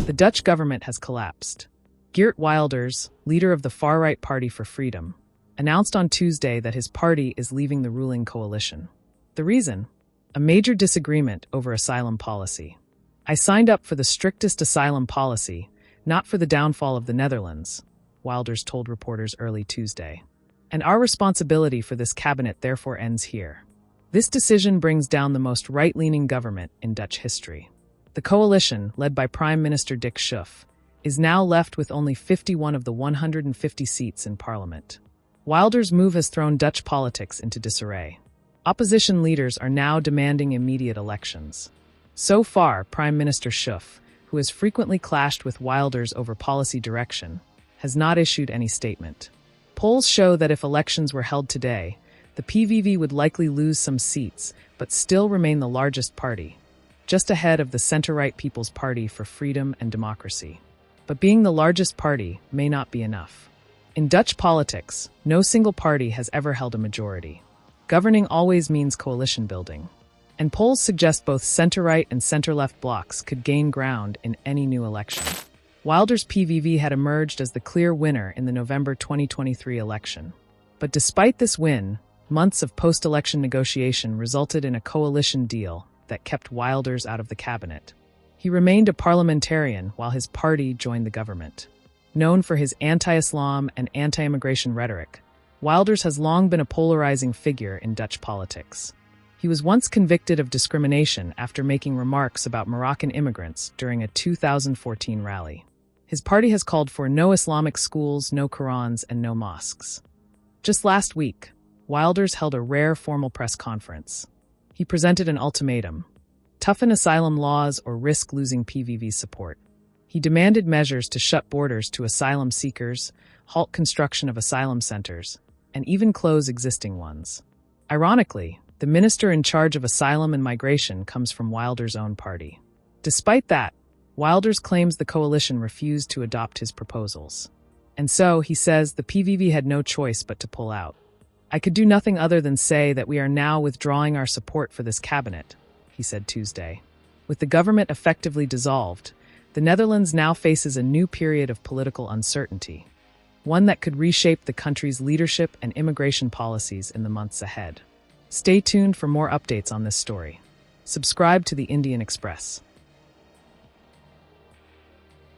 The Dutch government has collapsed. Geert Wilders, leader of the far-right Party for Freedom, announced on Tuesday that his party is leaving the ruling coalition. The reason? A major disagreement over asylum policy. "I signed up for the strictest asylum policy, not for the downfall of the Netherlands," Wilders told reporters early Tuesday. "And our responsibility for this cabinet therefore ends here." This decision brings down the most right-leaning government in Dutch history. The coalition, led by Prime Minister Dick Schoof, is now left with only 51 of the 150 seats in parliament. Wilders' move has thrown Dutch politics into disarray. Opposition leaders are now demanding immediate elections. So far, Prime Minister Schoof, who has frequently clashed with Wilders over policy direction, has not issued any statement. Polls show that if elections were held today, the PVV would likely lose some seats, but still remain the largest party, just ahead of the center-right People's Party for Freedom and Democracy. But being the largest party may not be enough. In Dutch politics, no single party has ever held a majority. Governing always means coalition building. And polls suggest both center-right and center-left blocs could gain ground in any new election. Wilders' PVV had emerged as the clear winner in the November 2023 election. But despite this win, months of post-election negotiation resulted in a coalition deal that kept Wilders out of the cabinet. He remained a parliamentarian while his party joined the government. Known for his anti-Islam and anti-immigration rhetoric, Wilders has long been a polarizing figure in Dutch politics. He was once convicted of discrimination after making remarks about Moroccan immigrants during a 2014 rally. His party has called for no Islamic schools, no Qurans, and no mosques. Just last week, Wilders held a rare formal press conference. He presented an ultimatum: toughen asylum laws or risk losing PVV support. He demanded measures to shut borders to asylum seekers, halt construction of asylum centers, and even close existing ones. Ironically, the minister in charge of asylum and migration comes from Wilders' own party. Despite that, Wilders claims the coalition refused to adopt his proposals. And so, he says, the PVV had no choice but to pull out. "I could do nothing other than say that we are now withdrawing our support for this cabinet," he said Tuesday. With the government effectively dissolved, the Netherlands now faces a new period of political uncertainty, one that could reshape the country's leadership and immigration policies in the months ahead. Stay tuned for more updates on this story. Subscribe to the Indian Express.